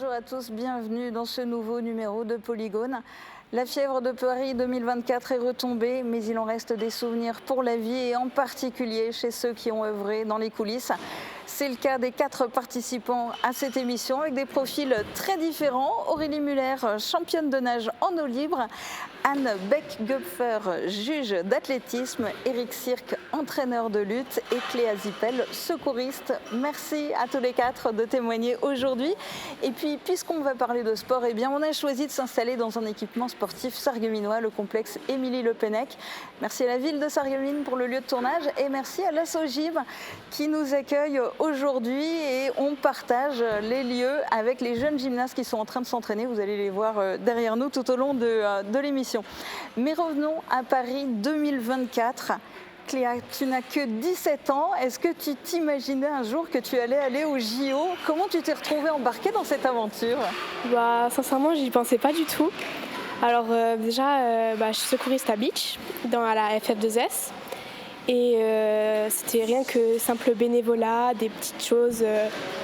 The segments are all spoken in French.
bonjour à tous, bienvenue dans ce nouveau numéro de Polygone. La fièvre de Paris 2024 est retombée, mais il en reste des souvenirs pour la vie et en particulier chez ceux qui ont œuvré dans les coulisses. C'est le cas des 4 participants à cette émission avec des profils très différents. Aurélie Muller, championne de nage en eau libre. Anne Beck-Göpfer, juge d'athlétisme. Éric Cirque, entraîneur de lutte. Et Cléa Zippel, secouriste. Merci à tous les 4 de témoigner aujourd'hui. Et puis, puisqu'on va parler de sport, eh bien, on a choisi de s'installer dans un équipement sportif sarregueminois, le complexe Émilie Le Pennec. Merci à la ville de Sarreguemines pour le lieu de tournage et merci à l'Assogib qui nous accueille aujourd'hui et on partage les lieux avec les jeunes gymnastes qui sont en train de s'entraîner. Vous allez les voir derrière nous tout au long de l'émission. Mais revenons à Paris 2024. Cléa, tu n'as que 17 ans. Est-ce que tu t'imaginais un jour que tu allais aller au JO? Comment tu t'es retrouvée embarquée dans cette aventure? Sincèrement, j'y pensais pas du tout. Alors déjà, je suis secouriste à Beach, à la FF2S. Et c'était rien que simple bénévolat, des petites choses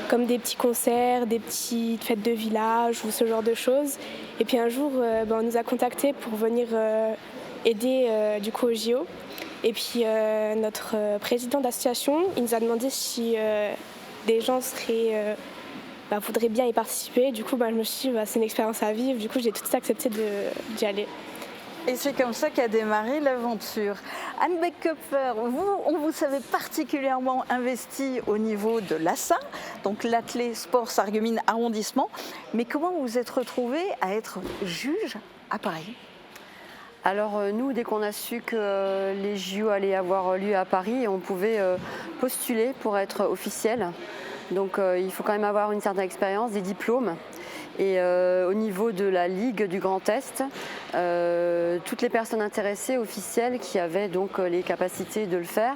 comme des petits concerts, des petites fêtes de village ou ce genre de choses. Et puis un jour, on nous a contactés pour venir aider au JO. Et puis notre président d'association, il nous a demandé si des gens voudraient bien y participer. Du coup, je me suis dit, c'est une expérience à vivre. Du coup, j'ai tout de suite accepté d'y aller. Et c'est comme ça qu'a démarré l'aventure. Anne Beck-Göpfer, on vous savait particulièrement investi au niveau de l'ASSA, donc l'Athlé Sport Sarreguemines Arrondissement. Mais comment vous vous êtes retrouvée à être juge à Paris? Alors nous, dès qu'on a su que les JO allaient avoir lieu à Paris, on pouvait postuler pour être officiel. Donc il faut quand même avoir une certaine expérience, des diplômes. Et au niveau de la Ligue du Grand Est, toutes les personnes intéressées, officielles, qui avaient donc les capacités de le faire,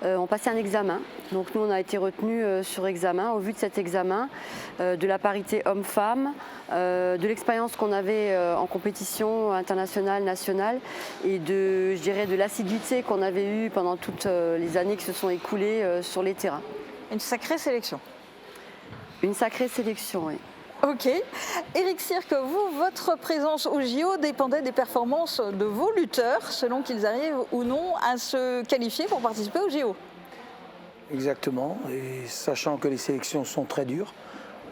ont passé un examen. Donc nous, on a été retenus sur examen. Au vu de cet examen, de la parité homme-femme, de l'expérience qu'on avait en compétition internationale, nationale, et de l'assiduité qu'on avait eue pendant toutes les années qui se sont écoulées sur les terrains. Une sacrée sélection. Une sacrée sélection, oui. Ok. Éric Cirque, votre présence au JO dépendait des performances de vos lutteurs, selon qu'ils arrivent ou non à se qualifier pour participer au JO. Exactement, et sachant que les sélections sont très dures,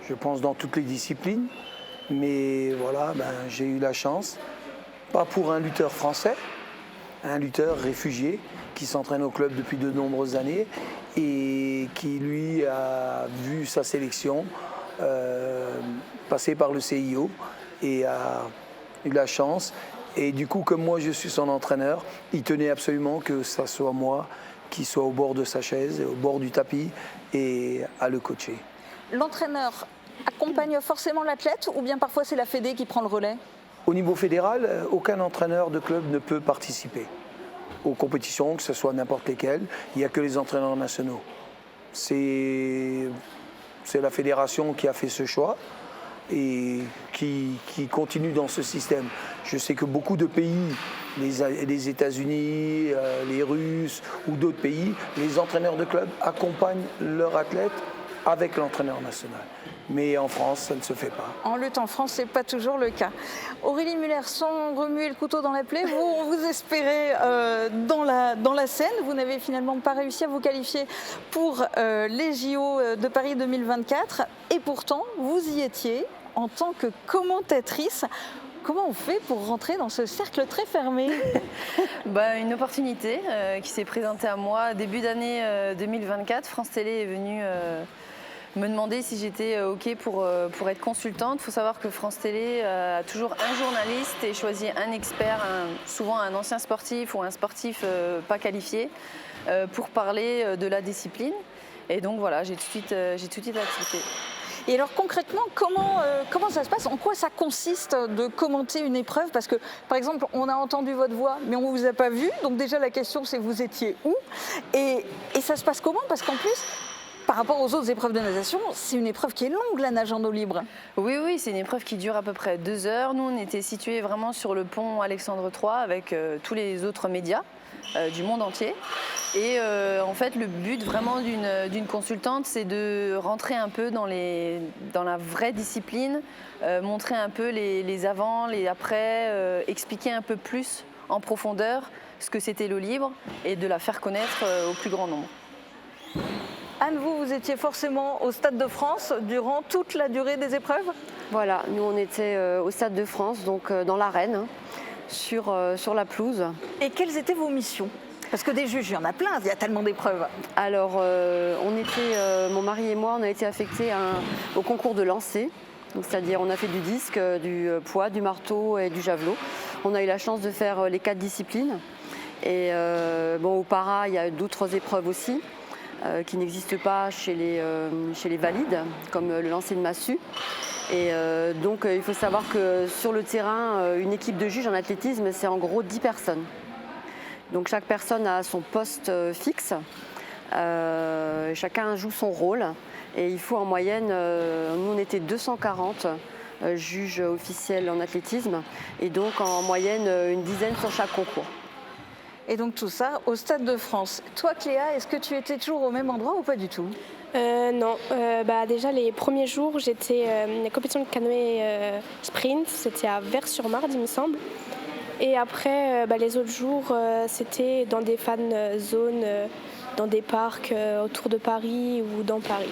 je pense dans toutes les disciplines, mais voilà, j'ai eu la chance, pas pour un lutteur français, un lutteur réfugié qui s'entraîne au club depuis de nombreuses années et qui lui a vu sa sélection passé par le CIO et a eu la chance. Et du coup, comme moi je suis son entraîneur, il tenait absolument que ça soit moi qui soit au bord de sa chaise, au bord du tapis et à le coacher. L'entraîneur accompagne forcément l'athlète ou bien parfois c'est la fédé qui prend le relais? Au niveau fédéral, aucun entraîneur de club ne peut participer aux compétitions, que ce soit n'importe lesquelles. Il n'y a que les entraîneurs nationaux. C'est la fédération qui a fait ce choix et qui continue dans ce système. Je sais que beaucoup de pays, les États-Unis, les Russes ou d'autres pays, les entraîneurs de club accompagnent leurs athlètes avec l'entraîneur national. Mais en France, ça ne se fait pas. En lutte en France, ce n'est pas toujours le cas. Aurélie Muller, sans remuer le couteau dans la plaie, vous espérez dans la scène. Vous n'avez finalement pas réussi à vous qualifier pour les JO de Paris 2024. Et pourtant, vous y étiez en tant que commentatrice. Comment on fait pour rentrer dans ce cercle très fermé? Une opportunité qui s'est présentée à moi début d'année 2024. France Télé est venue me demander si j'étais OK pour être consultante. Il faut savoir que France Télé a toujours un journaliste et choisit un expert, souvent un ancien sportif ou un sportif pas qualifié, pour parler de la discipline. Et donc voilà, j'ai tout de suite accepté. Et alors concrètement, comment ça se passe? En quoi ça consiste de commenter une épreuve? Parce que par exemple, on a entendu votre voix, mais on ne vous a pas vu. Donc déjà la question c'est vous étiez où? Et ça se passe comment? Parce qu'en plus, par rapport aux autres épreuves de natation, c'est une épreuve qui est longue, la nage en eau libre. Oui, oui, c'est une épreuve qui dure à peu près 2 heures. Nous, on était situés vraiment sur le pont Alexandre III avec tous les autres médias du monde entier. Et en fait, le but vraiment d'une consultante, c'est de rentrer un peu dans la vraie discipline, montrer un peu les avant, les après, expliquer un peu plus en profondeur ce que c'était l'eau libre et de la faire connaître au plus grand nombre. Anne, vous étiez forcément au Stade de France durant toute la durée des épreuves? Voilà, nous on était au Stade de France, donc dans l'arène, hein, sur la pelouse. Et quelles étaient vos missions? Parce que des juges, il y en a plein, il y a tellement d'épreuves. Alors, mon mari et moi, on a été affectés au concours de lancer. C'est-à-dire, on a fait du disque, du poids, du marteau et du javelot. On a eu la chance de faire les 4 disciplines. Et au para, il y a d'autres épreuves aussi qui n'existent pas chez les valides, comme le lancer de massue. Et donc, il faut savoir que sur le terrain, une équipe de juges en athlétisme, c'est en gros 10 personnes. Donc chaque personne a son poste fixe, chacun joue son rôle et il faut en moyenne, nous on était 240 juges officiels en athlétisme et donc en moyenne une dizaine sur chaque concours. Et donc tout ça au Stade de France. Toi Cléa, est-ce que tu étais toujours au même endroit ou pas du tout? Non, déjà les premiers jours j'étais la compétition de canoë sprint, c'était à Vers-sur-Marne il me semble. Et après, les autres jours, c'était dans des fan zones, dans des parcs autour de Paris ou dans Paris.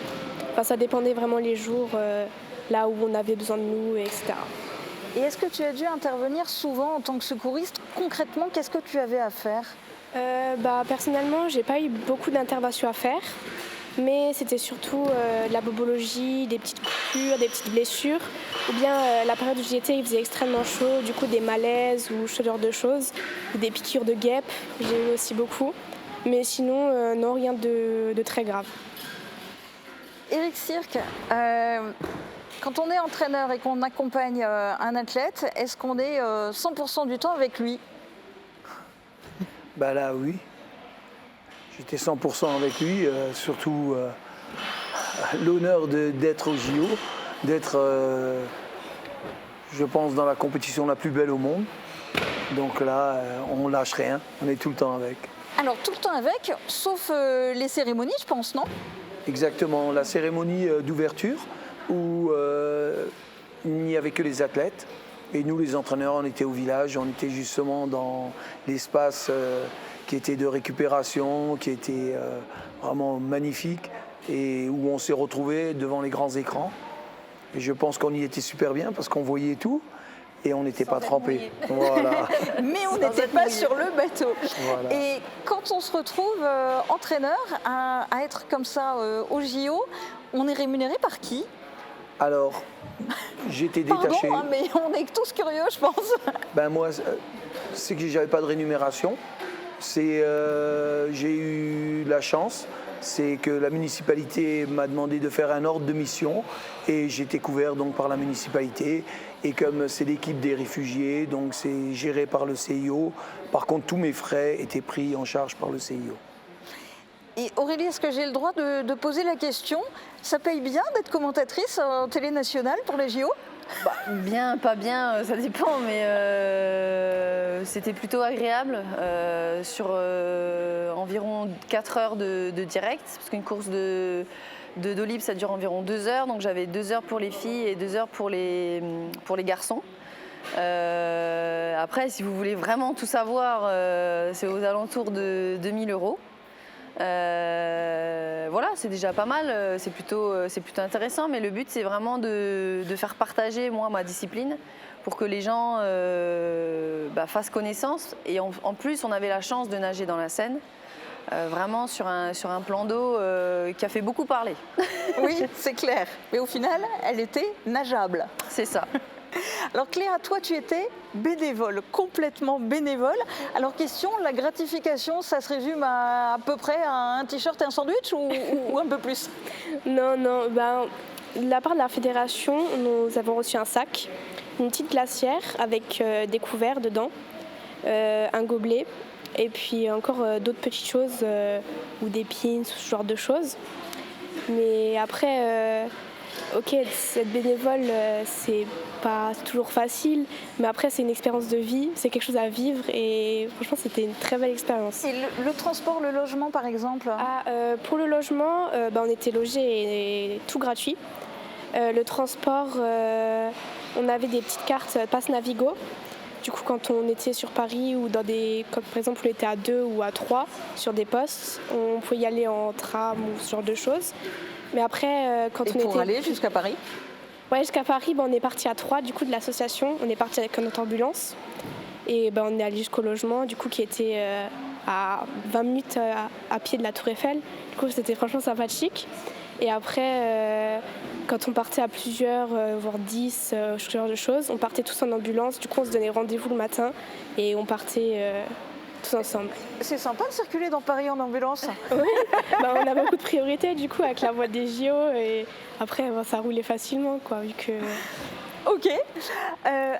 Enfin, ça dépendait vraiment les jours, là où on avait besoin de nous, etc. Et est-ce que tu as dû intervenir souvent en tant que secouriste? Concrètement, qu'est-ce que tu avais à faire? Personnellement, j'ai pas eu beaucoup d'interventions à faire. Mais c'était surtout de la bobologie, des petites coupures, des petites blessures. Ou bien la période où j'y étais, il faisait extrêmement chaud, du coup des malaises ou ce genre de choses. Ou des piqûres de guêpes, j'ai eu aussi beaucoup. Mais sinon, non, rien de très grave. Éric Cirque, quand on est entraîneur et qu'on accompagne un athlète, est-ce qu'on est 100% du temps avec lui? Bah là, oui. J'étais 100% avec lui, surtout l'honneur d'être au JO, d'être, je pense, dans la compétition la plus belle au monde. Donc là, on lâche rien, on est tout le temps avec. Alors tout le temps avec, sauf les cérémonies, je pense, non? Exactement, la cérémonie d'ouverture où il n'y avait que les athlètes. Et nous, les entraîneurs, on était au village, on était justement dans l'espace qui était de récupération, qui était vraiment magnifique et où on s'est retrouvés devant les grands écrans. Et je pense qu'on y était super bien parce qu'on voyait tout et on n'était pas trempés. Voilà. Mais on n'était pas sur le bateau. Voilà. Et quand on se retrouve entraîneur à être comme ça au JO, on est rémunéré par qui? Alors, j'étais détaché. Pardon, mais on est tous curieux, je pense. Ben moi, c'est que j'avais pas de rémunération. J'ai eu la chance, c'est que la municipalité m'a demandé de faire un ordre de mission et j'étais couvert donc par la municipalité. Et comme c'est l'équipe des réfugiés, donc c'est géré par le CIO. Par contre, tous mes frais étaient pris en charge par le CIO. Et Aurélie, est-ce que j'ai le droit de poser la question? Ça paye bien d'être commentatrice en télé nationale pour les JO? Bien, pas bien, ça dépend, mais c'était plutôt agréable sur environ 4 heures de direct, parce qu'une course de d'eau libre, ça dure environ 2 heures, donc j'avais 2 heures pour les filles et 2 heures pour les garçons. Après, si vous voulez vraiment tout savoir, c'est aux alentours de 2 000 €. Voilà, c'est déjà pas mal, c'est plutôt intéressant, mais le but c'est vraiment de faire partager moi ma discipline pour que les gens fassent connaissance. Et en plus, on avait la chance de nager dans la Seine, vraiment sur un plan d'eau qui a fait beaucoup parler. Oui, c'est clair. Mais au final, elle était nageable. C'est ça. Alors Cléa, toi tu étais bénévole, complètement bénévole. Alors question, la gratification, ça se résume à peu près à un t-shirt et un sandwich ou un peu plus? Non, de la part de la fédération, nous avons reçu un sac, une petite glacière avec des couverts dedans, un gobelet et puis encore d'autres petites choses ou des pins, ce genre de choses. Mais après, ok, être bénévole, c'est pas toujours facile, mais après c'est une expérience de vie, c'est quelque chose à vivre et franchement c'était une très belle expérience. Et le transport, le logement par exemple? Pour le logement, on était logés et tout gratuit. Le transport, on avait des petites cartes Pass Navigo. Du coup, quand on était sur Paris ou quand par exemple on était à 2 ou à 3 sur des postes, on pouvait y aller en tram ou ce genre de choses. Mais après, pour aller jusqu'à Paris? Ouais, jusqu'à Paris, on est parti à 3 du coup de l'association. On est parti avec notre ambulance et on est allé jusqu'au logement, du coup qui était à 20 minutes à pied de la Tour Eiffel. Du coup, c'était franchement sympathique. Et après, quand on partait à plusieurs, voire 10, ce genre de choses, on partait tous en ambulance. Du coup, on se donnait rendez-vous le matin et on partait tous ensemble. C'est sympa de circuler dans Paris en ambulance. Oui, on a beaucoup de priorités du coup avec la voie des JO et après ça roulait facilement quoi, vu que... Ok. Anne,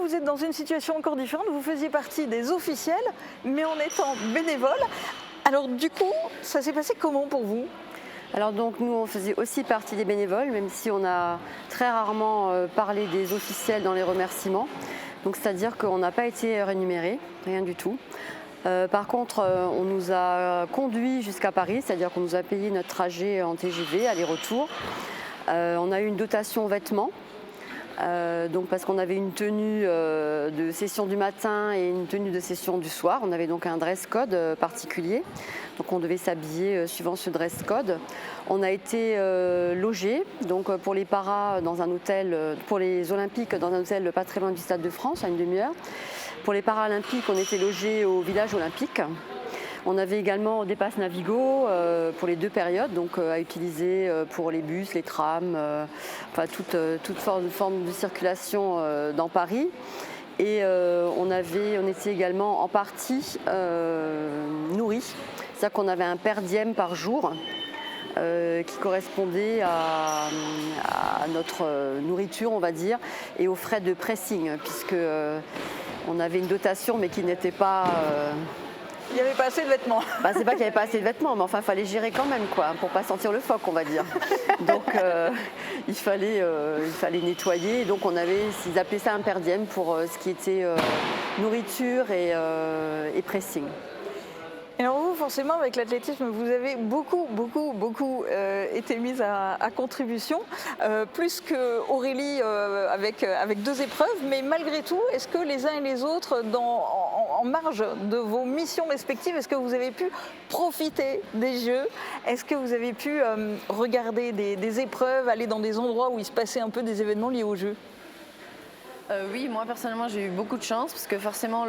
vous êtes dans une situation encore différente. Vous faisiez partie des officiels, mais en étant bénévole. Alors du coup, ça s'est passé comment pour vous? Alors donc nous on faisait aussi partie des bénévoles, même si on a très rarement parlé des officiels dans les remerciements. Donc c'est-à-dire qu'on n'a pas été rémunérés, rien du tout. Par contre, on nous a conduits jusqu'à Paris, c'est-à-dire qu'on nous a payé notre trajet en TGV, aller-retour. On a eu une dotation vêtements, donc parce qu'on avait une tenue de session du matin et une tenue de session du soir. On avait donc un dress code particulier, donc on devait s'habiller suivant ce dress code. On a été logés, donc pour les paras dans un hôtel, pour les olympiques dans un hôtel pas très loin du Stade de France, à une demi-heure. Pour les paralympiques, on était logés au village olympique. On avait également des passes Navigo pour les 2 périodes, donc à utiliser pour les bus, les trams, enfin toute forme de circulation dans Paris. Et on était également en partie nourris, c'est-à-dire qu'on avait un per diem par jour qui correspondait à notre nourriture, on va dire, et aux frais de pressing, puisque on avait une dotation mais qui n'était pas... Il n'y avait pas assez de vêtements. C'est pas qu'il n'y avait pas assez de vêtements, mais enfin il fallait gérer quand même quoi, pour pas sentir le phoque on va dire. Donc il fallait nettoyer, donc ils appelaient ça un per diem pour ce qui était nourriture et pressing. Alors vous, forcément, avec l'athlétisme, vous avez beaucoup été mise à contribution, plus qu'Aurélie avec 2 épreuves. Mais malgré tout, est-ce que les uns et les autres, en marge de vos missions respectives, est-ce que vous avez pu profiter des Jeux? Est-ce que vous avez pu regarder des épreuves, aller dans des endroits où il se passait un peu des événements liés aux Jeux? Oui, moi personnellement, j'ai eu beaucoup de chance parce que forcément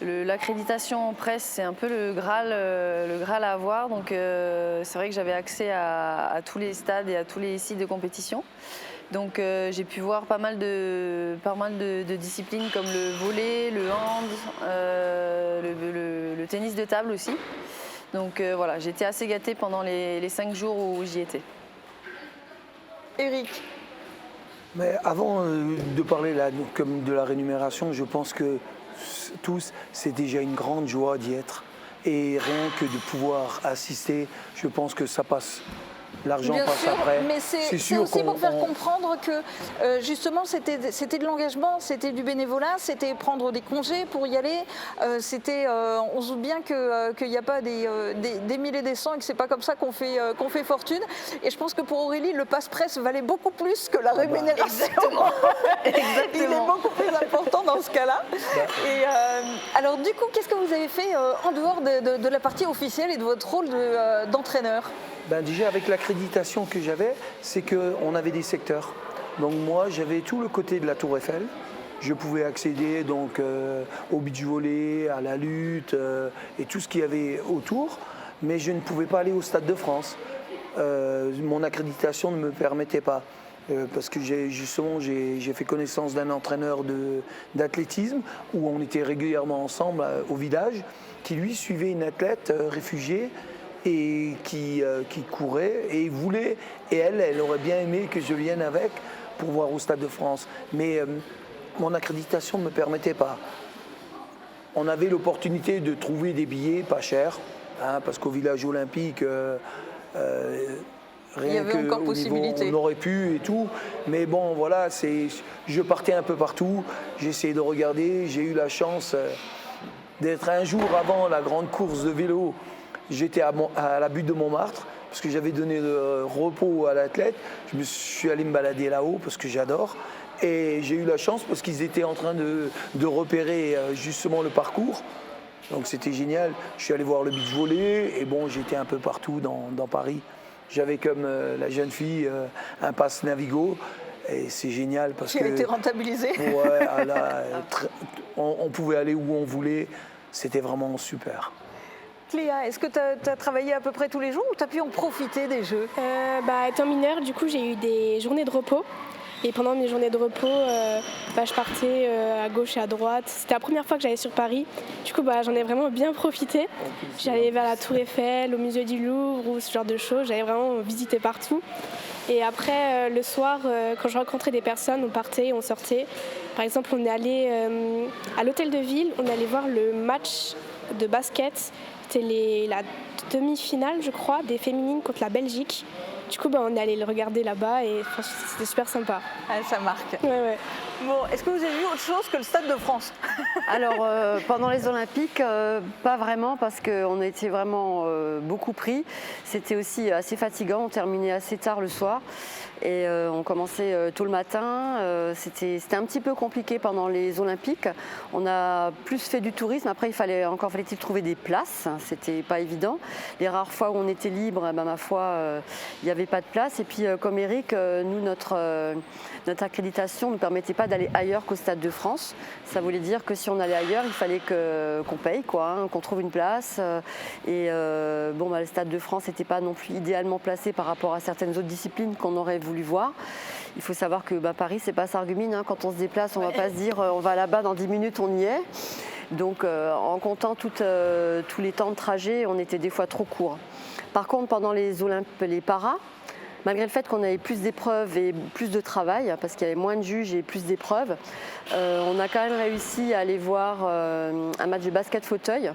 l'accréditation en presse, c'est un peu le Graal à avoir. Donc c'est vrai que j'avais accès à tous les stades et à tous les sites de compétition. Donc j'ai pu voir pas mal de disciplines comme le volley, le hand, le tennis de table aussi. Donc voilà, j'étais assez gâtée pendant les 5 jours où j'y étais. Eric? Mais avant de parler là, comme de la rémunération, je pense que tous, c'est déjà une grande joie d'y être. Et rien que de pouvoir assister, je pense que ça passe. L'argent passe sûr, après. Mais c'est aussi pour faire comprendre que justement c'était de l'engagement, c'était du bénévolat, c'était prendre des congés pour y aller. On se doute bien qu'il n'y a pas des milliers des cents et que c'est pas comme ça qu'on fait fortune. Et je pense que pour Aurélie, le passe-presse valait beaucoup plus que la rémunération. Exactement. Il est beaucoup plus important dans ce cas-là. Et alors du coup, qu'est-ce que vous avez fait en dehors de la partie officielle et de votre rôle d'entraîneur? Déjà avec l'accréditation que j'avais, c'est qu'on avait des secteurs. Donc moi j'avais tout le côté de la Tour Eiffel. Je pouvais accéder donc au beach volley, à la lutte et tout ce qu'il y avait autour, mais je ne pouvais pas aller au Stade de France. Mon accréditation ne me permettait pas. Parce que j'ai fait connaissance d'un entraîneur d'athlétisme où on était régulièrement ensemble au village, qui lui suivait une athlète réfugiée et qui courait et voulait, et elle aurait bien aimé que je vienne avec pour voir au Stade de France. Mais mon accréditation ne me permettait pas. On avait l'opportunité de trouver des billets pas chers, parce qu'au village olympique, Il y avait encore possibilité. On aurait pu et tout, mais bon voilà, je partais un peu partout, j'ai essayé de regarder, j'ai eu la chance d'être un jour avant la grande course de vélo, j'étais à la butte de Montmartre, parce que j'avais donné le repos à l'athlète, je suis allé me balader là-haut parce que j'adore, et j'ai eu la chance parce qu'ils étaient en train de repérer justement le parcours. Donc c'était génial, je suis allé voir le beach volley, et bon j'étais un peu partout dans Paris. J'avais comme la jeune fille un pass Navigo et c'est génial parce qui a été rentabilisé. Ouais, on pouvait aller où on voulait, c'était vraiment super. Cléa, est-ce que tu as travaillé à peu près tous les jours ou tu as pu en profiter des Jeux? Étant mineure, du coup, j'ai eu des journées de repos. Et pendant mes journées de repos, je partais à gauche et à droite. C'était la première fois que j'allais sur Paris. Du coup, j'en ai vraiment bien profité. J'allais vers la Tour Eiffel, au musée du Louvre ou ce genre de choses. J'allais vraiment visiter partout. Et après, le soir, quand je rencontrais des personnes, on partait, on sortait. Par exemple, on est allé à l'hôtel de ville, on allait voir le match de basket. C'était la demi-finale, je crois, des féminines contre la Belgique. Du coup, on est allé le regarder là-bas et c'était super sympa. Ah, ça marque. Ouais. Bon, est-ce que vous avez vu autre chose que le Stade de France? Alors, pendant les Olympiques, pas vraiment parce qu'on était vraiment beaucoup pris. C'était aussi assez fatigant, on terminait assez tard le soir. Et on commençait tôt le matin. C'était un petit peu compliqué pendant les Olympiques. On a plus fait du tourisme. Après, fallait-il trouver des places. C'était pas évident. Les rares fois où on était libre, ma foi, il n'y avait pas de place. Et puis, comme Eric, nous, notre accréditation ne nous permettait pas d'aller ailleurs qu'au Stade de France. Ça voulait dire que si on allait ailleurs, il fallait qu'on paye, qu'on trouve une place. Le Stade de France n'était pas non plus idéalement placé par rapport à certaines autres disciplines qu'on aurait voulu voir. Il faut savoir que Paris, c'est pas Sarreguemines. Quand on se déplace, on ne va pas se dire on va là-bas dans 10 minutes, on y est. Donc en comptant tous les temps de trajet, on était des fois trop court. Par contre, pendant les paras, malgré le fait qu'on avait plus d'épreuves et plus de travail, parce qu'il y avait moins de juges et plus d'épreuves, on a quand même réussi à aller voir un match de basket fauteuil,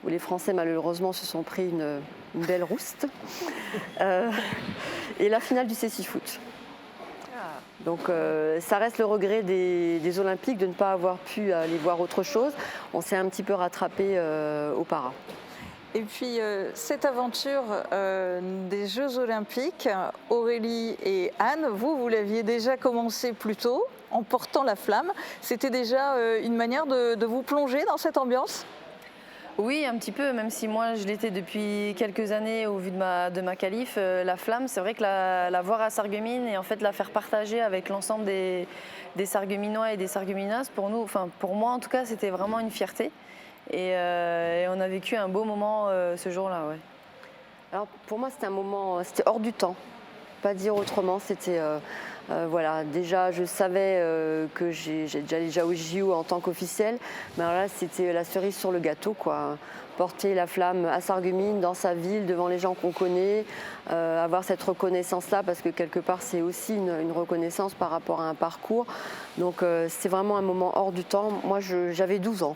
où les Français malheureusement se sont pris une belle rouste, et la finale du CC Foot. Donc ça reste le regret des Olympiques de ne pas avoir pu aller voir autre chose. On s'est un petit peu rattrapé au para. Et puis cette aventure des Jeux Olympiques, Aurélie et Anne, vous l'aviez déjà commencé plus tôt en portant la flamme. C'était déjà une manière de vous plonger dans cette ambiance? Oui, un petit peu, même si moi je l'étais depuis quelques années au vu de ma qualif. La flamme, c'est vrai que la voir à Sarreguemines et en fait la faire partager avec l'ensemble des Sarregueminois et des Sarregueminoises, pour moi en tout cas, c'était vraiment une fierté. Et on a vécu un beau moment ce jour-là. Ouais. Alors pour moi, c'était un moment, c'était hors du temps. Pas dire autrement, c'était déjà je savais que j'allais déjà au JO en tant qu'officielle, mais alors là c'était la cerise sur le gâteau, porter la flamme à Sarreguemines, dans sa ville, devant les gens qu'on connaît, avoir cette reconnaissance-là, parce que quelque part c'est aussi une reconnaissance par rapport à un parcours. Donc c'est vraiment un moment hors du temps. Moi j'avais 12 ans.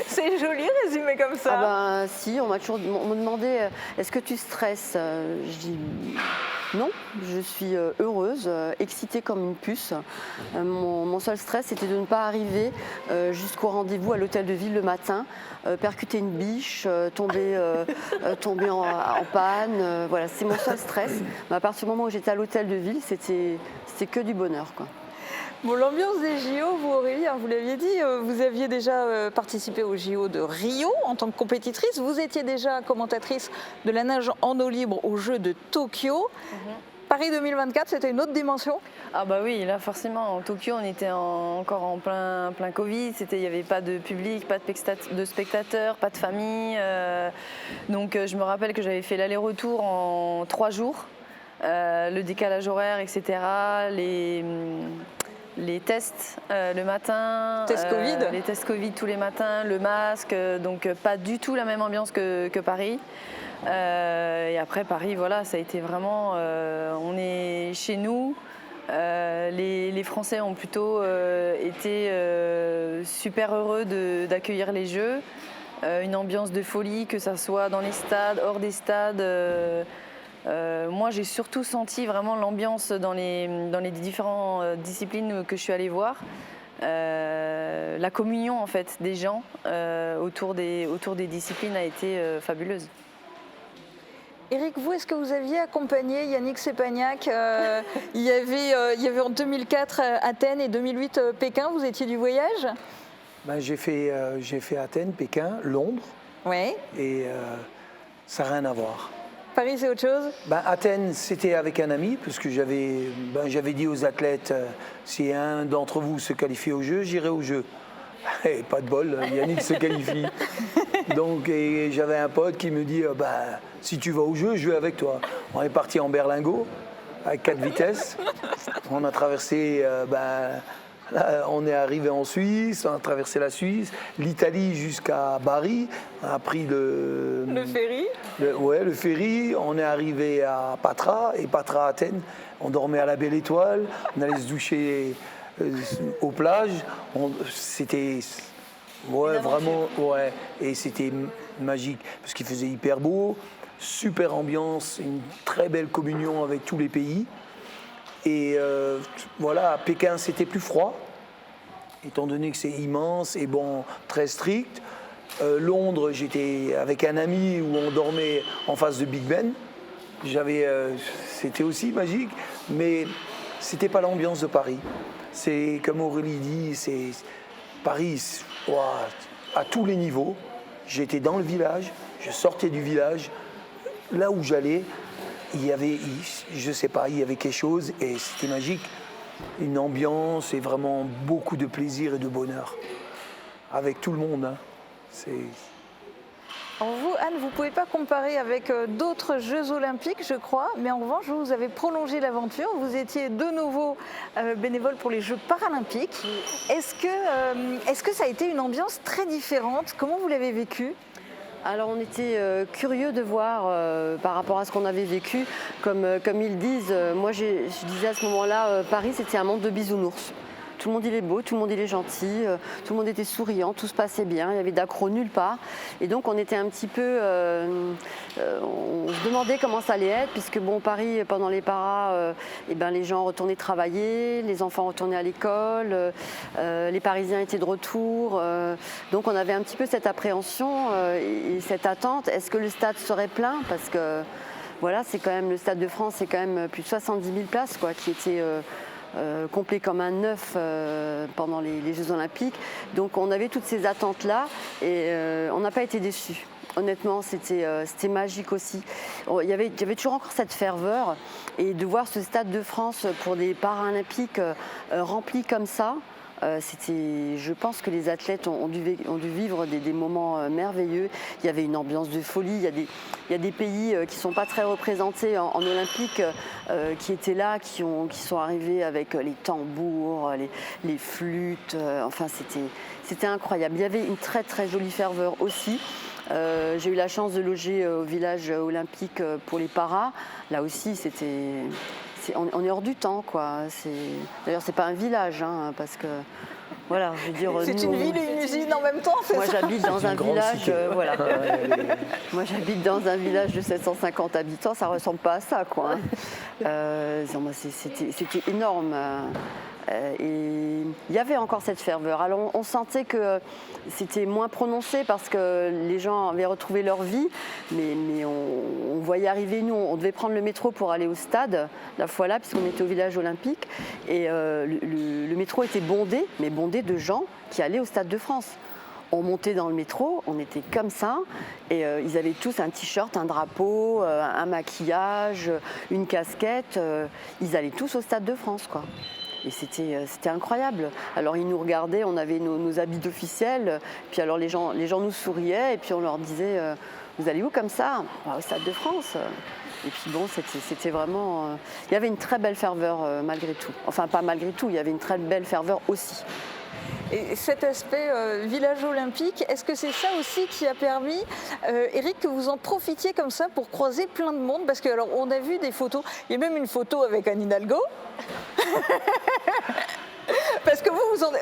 C'est joli résumé comme ça. Si, on me demandait est-ce que tu stresses? Je dis non, je suis heureuse, excitée comme une puce. Mon seul stress, c'était de ne pas arriver jusqu'au rendez-vous à l'hôtel de ville le matin, percuter une biche, tomber en panne. Voilà, c'est mon seul stress. Mais à partir du moment où j'étais à l'hôtel de ville, c'était que du bonheur. Bon, l'ambiance des JO, vous Aurélie, vous l'aviez dit, vous aviez déjà participé aux JO de Rio en tant que compétitrice. Vous étiez déjà commentatrice de la nage en eau libre aux Jeux de Tokyo. Paris 2024, c'était une autre dimension? Ah bah oui, là forcément, en Tokyo, on était encore en plein Covid. Il n'y avait pas de public, pas de spectateurs, pas de famille. Donc je me rappelle que j'avais fait l'aller-retour en 3 jours. Le décalage horaire, etc. Les tests le matin, les tests Covid tous les matins, le masque, donc pas du tout la même ambiance que Paris. Et après Paris, voilà, ça a été vraiment, on est chez nous. Les Français ont plutôt été super heureux d'accueillir les Jeux. une ambiance de folie, que ça soit dans les stades, hors des stades. Moi, j'ai surtout senti vraiment l'ambiance dans les différentes disciplines que je suis allée voir. La communion en fait des gens autour des disciplines a été fabuleuse. Éric, vous, est-ce que vous aviez accompagné Yannick Sepagnac il y avait en 2004 Athènes et 2008 Pékin, vous étiez du voyage? Ben, j'ai fait Athènes, Pékin, Londres, Oui. et ça n'a rien à voir. Paris, c'est autre chose? Ben, Athènes, c'était avec un ami, parce que j'avais dit aux athlètes, si un d'entre vous se qualifie au jeu, j'irai au jeu. Et pas de bol, Yannick se qualifie. Donc, et j'avais un pote qui me dit, si tu vas au jeu, je vais avec toi. On est parti en berlingot, avec 4 vitesses. On a traversé, on est arrivé en Suisse, on a traversé la Suisse, l'Italie jusqu'à Bari. On a pris le ferry. Le ferry. On est arrivé à Patra, et Patra à Athènes. On dormait à la Belle Étoile, on allait se doucher aux plages. C'était vraiment, et c'était magique parce qu'il faisait hyper beau, super ambiance, une très belle communion avec tous les pays. Et voilà, à Pékin c'était plus froid, étant donné que c'est immense et bon, très strict. Londres, j'étais avec un ami où on dormait en face de Big Ben. C'était aussi magique, mais c'était pas l'ambiance de Paris. C'est comme Aurélie dit, c'est Paris à tous les niveaux. J'étais dans le village, je sortais du village, là où j'allais, il y avait quelque chose et c'était magique. Une ambiance et vraiment beaucoup de plaisir et de bonheur avec tout le monde. Hein. Alors vous, Anne, vous ne pouvez pas comparer avec d'autres Jeux Olympiques, je crois, mais en revanche, vous avez prolongé l'aventure. Vous étiez de nouveau bénévole pour les Jeux Paralympiques. Est-ce que ça a été une ambiance très différente? Comment vous l'avez vécu? Alors on était curieux de voir par rapport à ce qu'on avait vécu. Comme ils disent, moi je disais à ce moment-là, Paris c'était un monde de bisounours. Tout le monde il est beau, tout le monde il est gentil, tout le monde était souriant, tout se passait bien, il y avait d'accro nulle part. Et donc on était un petit peu, on se demandait comment ça allait être, puisque bon, Paris pendant les paras, les gens retournaient travailler, les enfants retournaient à l'école, les Parisiens étaient de retour. Donc on avait un petit peu cette appréhension et cette attente. Est-ce que le stade serait plein? Parce que voilà, c'est quand même le Stade de France, c'est quand même plus de 70 000 places quoi, qui étaient complet comme un œuf pendant les Jeux Olympiques. Donc on avait toutes ces attentes-là et on n'a pas été déçus. Honnêtement, c'était magique aussi. Il y avait toujours encore cette ferveur et de voir ce Stade de France pour des Paralympiques remplis comme ça, je pense que les athlètes ont dû vivre des moments merveilleux. Il y avait une ambiance de folie. Il y a des pays qui ne sont pas très représentés en olympique qui étaient là, qui sont arrivés avec les tambours, les flûtes. Enfin, c'était incroyable. Il y avait une très très jolie ferveur aussi. J'ai eu la chance de loger au village olympique pour les paras. Là aussi, on est hors du temps, quoi. D'ailleurs, c'est pas un village, hein, parce que voilà, je veux dire. C'est une ville et une usine en même temps, c'est ça? Moi, j'habite dans un village, voilà. Moi, j'habite dans un village de 750 habitants. Ça ressemble pas à ça, quoi. C'était énorme. Et il y avait encore cette ferveur. Alors on sentait que c'était moins prononcé parce que les gens avaient retrouvé leur vie, mais on voyait arriver, nous, on devait prendre le métro pour aller au stade la fois là, puisqu'on était au village olympique, et le métro était bondé, mais bondé de gens qui allaient au Stade de France. On montait dans le métro, on était comme ça, et ils avaient tous un t-shirt, un drapeau, un maquillage, une casquette. Ils allaient tous au Stade de France, quoi. Et c'était incroyable. Alors ils nous regardaient, on avait nos habits d'officiels, puis alors les gens nous souriaient, et puis on leur disait vous allez où comme ça? Au Stade de France. Et puis bon, c'était vraiment... il y avait une très belle ferveur malgré tout. Enfin, pas malgré tout, il y avait une très belle ferveur aussi. Et cet aspect village olympique, est-ce que c'est ça aussi qui a permis, Éric, que vous en profitiez comme ça pour croiser plein de monde? Parce que alors, on a vu des photos, il y a même une photo avec Anne Hidalgo. Parce que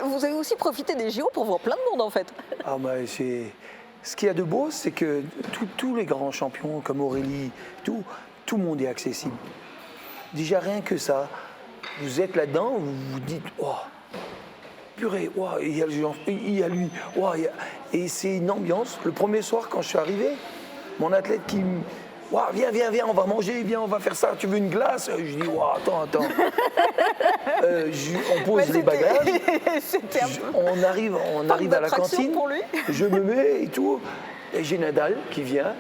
vous avez aussi profité des JO pour voir plein de monde en fait. Ah bah ce qu'il y a de beau, c'est que tous les grands champions comme Aurélie, tout le monde est accessible. Déjà rien que ça, vous êtes là-dedans, vous vous dites, oh, purée, oh, il y a le genre, il y a lui, oh, et c'est une ambiance. Le premier soir quand je suis arrivé, mon athlète qui me wow, viens, on va manger, viens, on va faire ça, tu veux une glace? Je dis, wow, attends. On pose les bagages, on arrive à la cantine, je me mets et tout, et j'ai Nadal qui vient,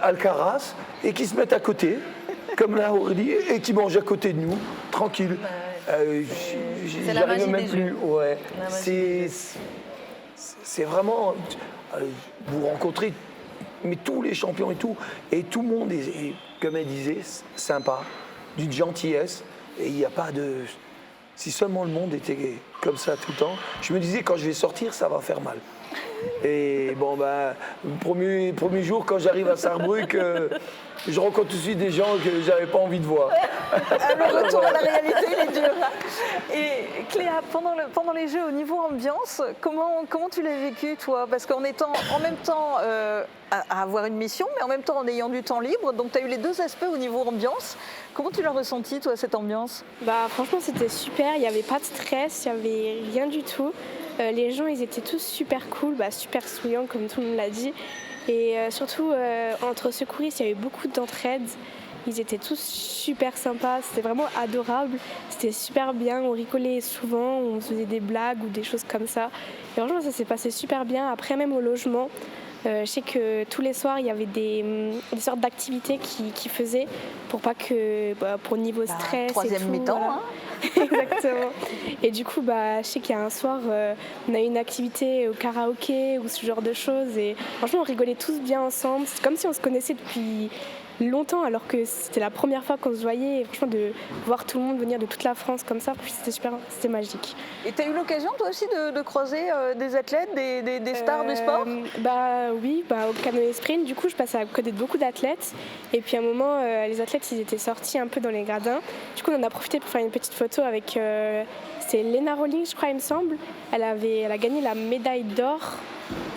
Alcaraz, et qui se met à côté, comme là Aurélie, et qui mange à côté de nous, tranquille. C'est la magie des jeux. Ouais. C'est vraiment, vous rencontrez mais tous les champions et tout le monde est, comme elle disait, sympa, d'une gentillesse. Et il n'y a pas de... Si seulement le monde était comme ça tout le temps, je me disais, quand je vais sortir, ça va faire mal. Et bon, ben, le premier jour, quand j'arrive à Sarrebruck, je rencontre tout de suite des gens que j'avais pas envie de voir. Le retour à la réalité, il est dur. Et Cléa, pendant les Jeux, au niveau ambiance, comment tu l'as vécu, toi? Parce qu'en étant en même temps à avoir une mission, mais en même temps en ayant du temps libre, donc tu as eu les deux aspects au niveau ambiance. Comment tu l'as ressenti, toi, cette ambiance? Franchement, c'était super. Il n'y avait pas de stress, il n'y avait rien du tout. Les gens, ils étaient tous super cool, super souriants, comme tout le monde l'a dit. Et surtout, entre secouristes, il y avait beaucoup d'entraide. Ils étaient tous super sympas, c'était vraiment adorable. C'était super bien, on rigolait souvent, on faisait des blagues ou des choses comme ça. Et franchement, ça s'est passé super bien. Après, même au logement, je sais que tous les soirs, il y avait des sortes d'activités qu'ils faisaient pour pas que, pour niveau stress. Troisième mi-temps, voilà. Hein. Exactement. Et du coup, je sais qu'il y a un soir, on a eu une activité au karaoké ou ce genre de choses. Et franchement, on rigolait tous bien ensemble. C'est comme si on se connaissait depuis longtemps, alors que c'était la première fois qu'on se voyait. Et franchement, de voir tout le monde venir de toute la France comme ça, c'était magique. Et tu as eu l'occasion, toi aussi, de croiser des athlètes, des stars du sport? Oui, au canoë sprint, du coup, je passais à côté de beaucoup d'athlètes. Et puis à un moment, les athlètes, ils étaient sortis un peu dans les gradins. Du coup, on en a profité pour faire une petite photo avec... c'est Lena Rowling, je crois, il me semble. Elle a gagné la médaille d'or.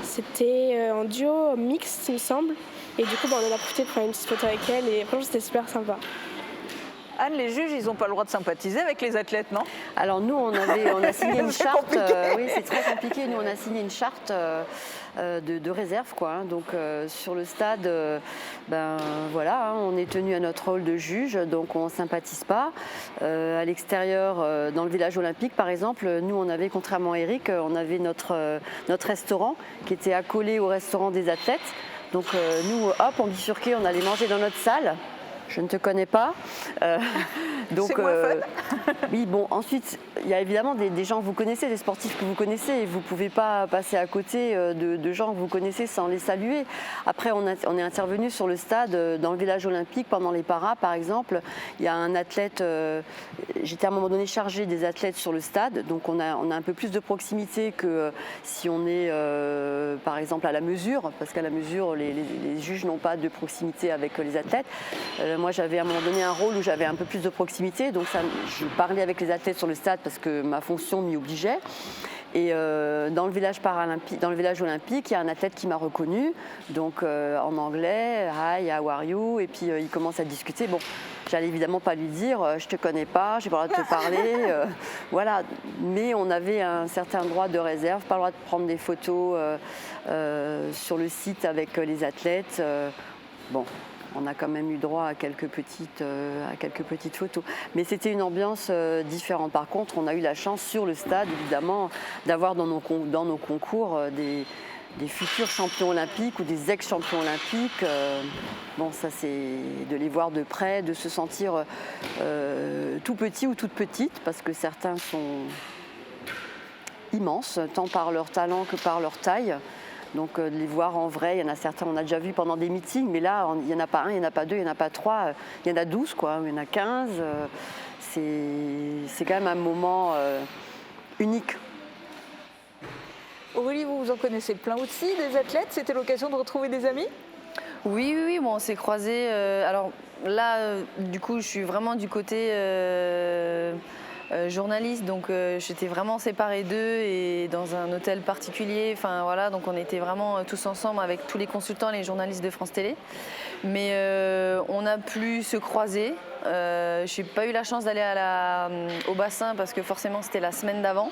C'était en duo mixte, il me semble. Et du coup, on en a profité pour faire une petite photo avec elle. Et franchement, c'était super sympa. Anne, les juges, ils n'ont pas le droit de sympathiser avec les athlètes, non? Alors nous, on a signé une charte. Compliqué. Oui, c'est très compliqué. Nous, on a signé une charte de réserve, quoi. Donc sur le stade, voilà, hein, on est tenu à notre rôle de juge, donc on ne sympathise pas. À l'extérieur, dans le village olympique, par exemple, nous, on avait, contrairement à Eric, on avait notre restaurant qui était accolé au restaurant des athlètes. Donc nous, hop, on bifurquait, on allait manger dans notre salle. Je ne te connais pas. Donc, c'est moins fun. Oui, bon, ensuite, il y a évidemment des gens que vous connaissez, des sportifs que vous connaissez, et vous ne pouvez pas passer à côté de gens que vous connaissez sans les saluer. Après, on est intervenu sur le stade, dans le village olympique, pendant les paras, par exemple. Il y a un athlète, j'étais à un moment donné chargée des athlètes sur le stade, donc on a un peu plus de proximité que si on est, par exemple, à la mesure, parce qu'à la mesure, les juges n'ont pas de proximité avec les athlètes. Moi, j'avais à un moment donné un rôle où j'avais un peu plus de proximité, donc je parlais avec les athlètes sur le stade parce que ma fonction m'y obligeait. Et dans le village olympique, il y a un athlète qui m'a reconnue, donc en anglais, hi, how are you, et puis il commence à discuter. Bon, j'allais évidemment pas lui dire, je te connais pas, j'ai pas le droit de te parler, voilà. Mais on avait un certain droit de réserve, pas le droit de prendre des photos sur le site avec les athlètes. Bon. On a quand même eu droit à quelques petites photos. Mais c'était une ambiance différente. Par contre, on a eu la chance sur le stade, évidemment, d'avoir dans nos concours des futurs champions olympiques ou des ex-champions olympiques. Bon, ça, c'est de les voir de près, de se sentir tout petit ou toute petite, parce que certains sont immenses, tant par leur talent que par leur taille. Donc de les voir en vrai, il y en a certains, on a déjà vu pendant des meetings, mais là, il n'y en a pas un, il n'y en a pas deux, il n'y en a pas trois, il y en a 12, quoi, il y en a 15. C'est quand même un moment unique. Aurélie, vous en connaissez plein aussi, des athlètes, c'était l'occasion de retrouver des amis? Oui, bon, on s'est croisés. Alors là, du coup, je suis vraiment du côté journalistes, donc j'étais vraiment séparée d'eux et dans un hôtel particulier. Enfin voilà, donc on était vraiment tous ensemble avec tous les consultants et les journalistes de France Télé. Mais on a pu se croiser. Je n'ai pas eu la chance d'aller au bassin parce que forcément c'était la semaine d'avant.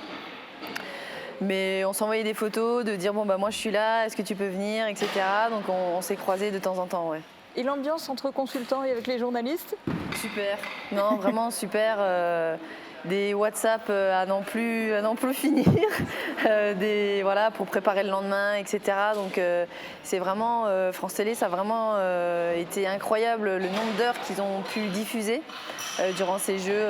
Mais on s'envoyait des photos, de dire bon bah moi je suis là, est-ce que tu peux venir, etc. Donc on s'est croisés de temps en temps, ouais. Et l'ambiance entre consultants et avec les journalistes? Super, non vraiment super. Des WhatsApp à n'en plus finir, voilà, pour préparer le lendemain, etc. Donc c'est vraiment, France Télé, ça a vraiment été incroyable le nombre d'heures qu'ils ont pu diffuser durant ces jeux.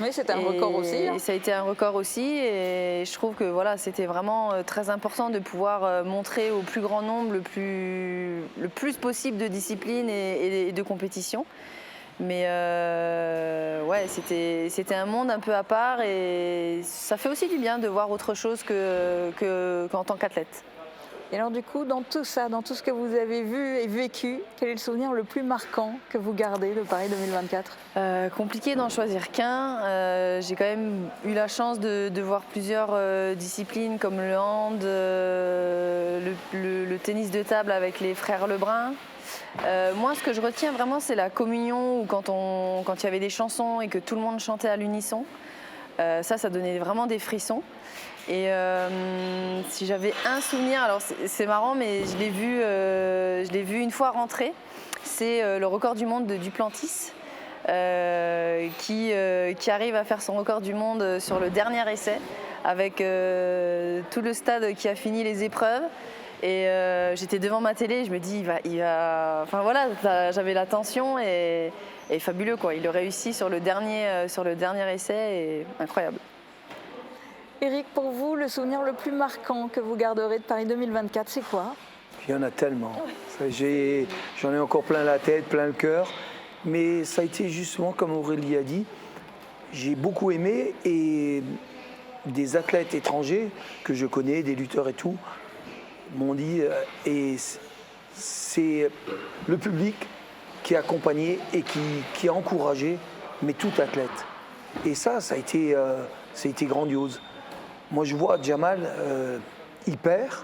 Oui, c'était un record aussi. Et ça a été un record aussi et je trouve que voilà, c'était vraiment très important de pouvoir montrer au plus grand nombre le plus possible de disciplines et de compétitions. Mais ouais, c'était un monde un peu à part et ça fait aussi du bien de voir autre chose qu'en tant qu'athlète. Et alors du coup, dans tout ça, dans tout ce que vous avez vu et vécu, quel est le souvenir le plus marquant que vous gardez de Paris 2024 ? Compliqué d'en choisir qu'un. J'ai quand même eu la chance de voir plusieurs disciplines comme le hand, le tennis de table avec les frères Lebrun. Moi, ce que je retiens vraiment, c'est la communion, ou quand il y avait des chansons et que tout le monde chantait à l'unisson. Ça donnait vraiment des frissons. Et si j'avais un souvenir, alors c'est marrant, mais je l'ai vu une fois rentrer. C'est le record du monde de Duplantis, qui arrive à faire son record du monde sur le dernier essai, avec tout le stade qui a fini les épreuves. Et j'étais devant ma télé, je me dis, il va... Enfin voilà, j'avais la tension et fabuleux quoi. Il le réussit sur le dernier essai, et incroyable. Eric, pour vous, le souvenir le plus marquant que vous garderez de Paris 2024, c'est quoi ? Il y en a tellement. J'en ai encore plein la tête, plein le cœur. Mais ça a été justement, comme Aurélie a dit, j'ai beaucoup aimé, et des athlètes étrangers que je connais, des lutteurs et tout, m'ont dit, et c'est le public qui a accompagné et qui a encouragé, mais tout athlète. Et ça a été grandiose. Moi, je vois Jamal, il perd,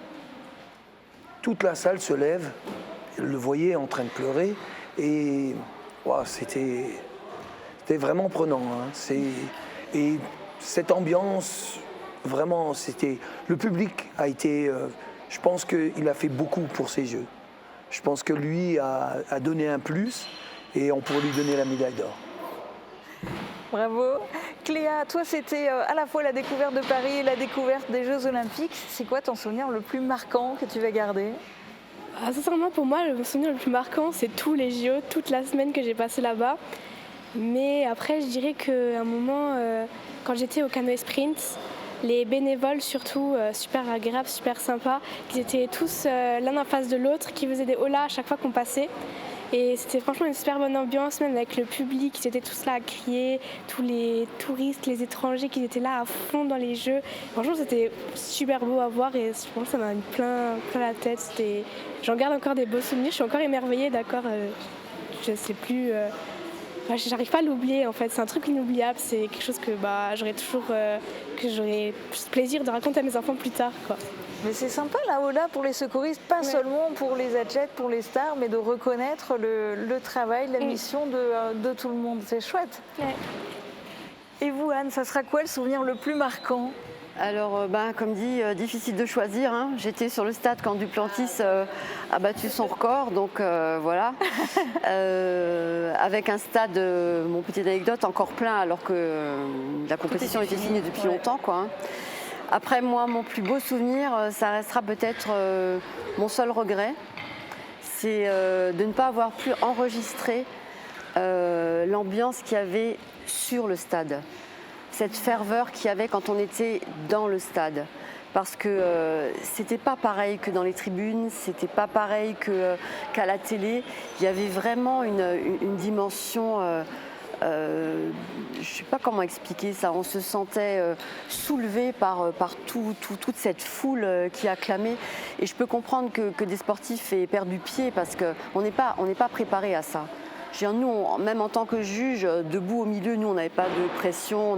toute la salle se lève, le voyait en train de pleurer, et wow, c'était vraiment prenant. Hein. Et cette ambiance, vraiment, le public a été... je pense qu'il a fait beaucoup pour ces Jeux. Je pense que lui a donné un plus, et on pourrait lui donner la médaille d'or. Bravo. Cléa, toi, c'était à la fois la découverte de Paris et la découverte des Jeux Olympiques. C'est quoi ton souvenir le plus marquant que tu vas garder ? Sincèrement, pour moi, le souvenir le plus marquant, c'est tous les JO, toute la semaine que j'ai passée là-bas. Mais après, je dirais qu'à un moment, quand j'étais au canoë sprint, les bénévoles surtout, super agréables, super sympas, qui étaient tous l'un en face de l'autre, qui faisaient des holas à chaque fois qu'on passait. Et c'était franchement une super bonne ambiance, même avec le public, ils étaient tous là à crier, tous les touristes, les étrangers qui étaient là à fond dans les jeux. Franchement, c'était super beau à voir et je pense que ça m'a mis plein la tête. J'en garde encore des beaux souvenirs, je suis encore émerveillée, d'accord, je sais plus... j'arrive pas à l'oublier en fait, c'est un truc inoubliable, c'est quelque chose que j'aurais plaisir de raconter à mes enfants plus tard, quoi. Mais c'est sympa la Ola pour les secouristes, pas seulement pour les athlètes, pour les stars, mais de reconnaître le travail, la mission de tout le monde. C'est chouette. Ouais. Et vous, Anne, ça sera quoi le souvenir le plus marquant ? Alors, comme dit, difficile de choisir. Hein. J'étais sur le stade quand Duplantis a battu son record, donc voilà. Avec un stade, mon petite anecdote, encore plein, alors que la compétition était finie depuis longtemps, quoi. Hein. Après, moi, mon plus beau souvenir, ça restera peut-être mon seul regret, c'est de ne pas avoir pu enregistrer l'ambiance qu'il y avait sur le stade. Cette ferveur qu'il y avait quand on était dans le stade. Parce que c'était pas pareil que dans les tribunes, c'était pas pareil qu'à la télé. Il y avait vraiment une dimension, je sais pas comment expliquer ça, on se sentait soulevé par toute cette foule qui acclamait. Et je peux comprendre que des sportifs aient perdu pied parce qu'on n'est pas préparé à ça. Je veux dire, nous, même en tant que juge, debout au milieu, nous, on n'avait pas de pression,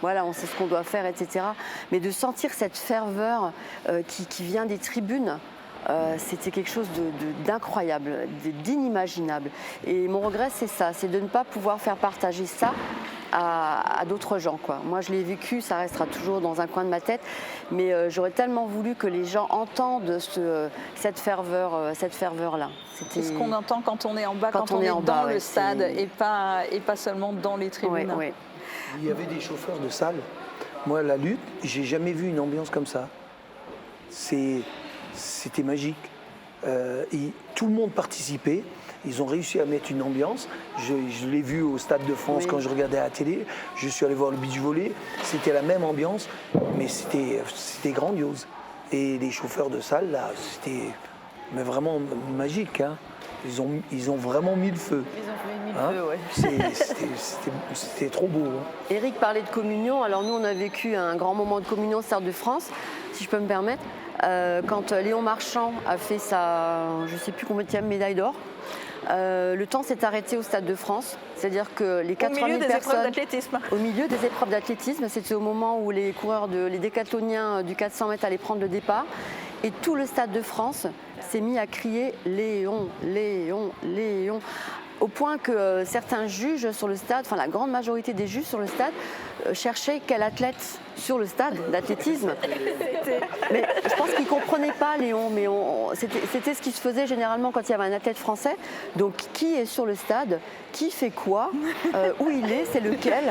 on sait ce qu'on doit faire, etc. Mais de sentir cette ferveur qui vient des tribunes, c'était quelque chose d'incroyable, d'inimaginable. Et mon regret, c'est ça, c'est de ne pas pouvoir faire partager ça à d'autres gens, quoi. Moi, je l'ai vécu, ça restera toujours dans un coin de ma tête, mais j'aurais tellement voulu que les gens entendent cette ferveur-là. C'est ce qu'on entend quand on est en bas, quand on est dans le stade et pas seulement dans les tribunes. Ouais. Il y avait des chauffeurs de salle. Moi, la lutte, j'ai jamais vu une ambiance comme ça. C'était magique. Tout le monde participait. Ils ont réussi à mettre une ambiance. Je l'ai vu au Stade de France quand je regardais à la télé. Je suis allé voir le beach volley. C'était la même ambiance, mais c'était grandiose. Et les chauffeurs de salle, là, c'était vraiment magique. Hein. Ils ont vraiment mis le feu. Ils ont mis le feu, ouais. C'était trop beau. Hein. Eric parlait de communion. Alors nous, on a vécu un grand moment de communion au Stade de France, si je peux me permettre. Quand Léon Marchand a fait sa, je ne sais plus combienième médaille d'or, le temps s'est arrêté au Stade de France. C'est-à-dire que les 80 000 personnes... Au milieu des épreuves d'athlétisme. C'était au moment où les coureurs, les décathloniens du 400 mètres allaient prendre le départ. Et tout le Stade de France s'est mis à crier « Léon, Léon, Léon ». Au point que certains juges sur le stade, enfin la grande majorité des juges sur le stade, cherchaient quel athlète sur le stade d'athlétisme. Mais je pense qu'ils ne comprenaient pas, Léon, mais c'était ce qui se faisait généralement quand il y avait un athlète français. Donc qui est sur le stade, qui fait quoi, où il est, c'est lequel,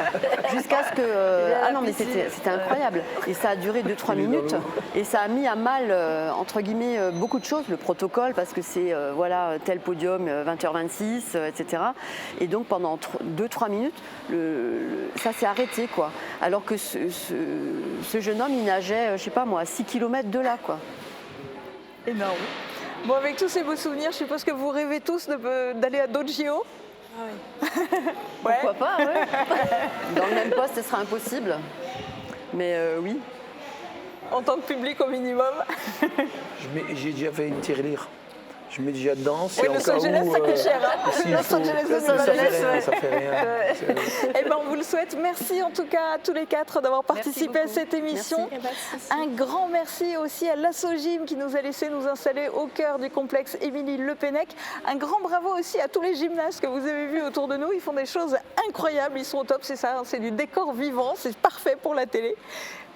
jusqu'à ce que... ah non, mais c'était incroyable. Et ça a duré 2-3 minutes, et ça a mis à mal, entre guillemets, beaucoup de choses, le protocole, parce que c'est, tel podium, 20h26, etc. Et donc pendant 2-3 minutes, ça s'est arrêté, quoi. Alors que ce jeune homme, il nageait, je sais pas moi, à 6 km de là, quoi. Énorme. Bon, avec tous ces beaux souvenirs, je suppose que vous rêvez tous d'aller à d'autres JO. Ah oui. Pourquoi pas, ouais. Dans le même poste, ce serait impossible. Mais oui. En tant que public au minimum. J'ai déjà fait une tirelire. Je mets déjà dedans. Oui, Los Angeles, ça coûte cher. Hein. Los Angeles, ça fait rien. Eh ben, on vous le souhaite. Merci en tout cas à tous les quatre d'avoir participé à cette émission. Un grand merci aussi à l'Assogym qui nous a laissé nous installer au cœur du complexe Émilie Le Pennec. Un grand bravo aussi à tous les gymnastes que vous avez vus autour de nous. Ils font des choses incroyables. Ils sont au top, c'est ça. C'est du décor vivant. C'est parfait pour la télé.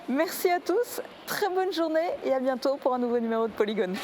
Merci à tous. Très bonne journée et à bientôt pour un nouveau numéro de Polygone.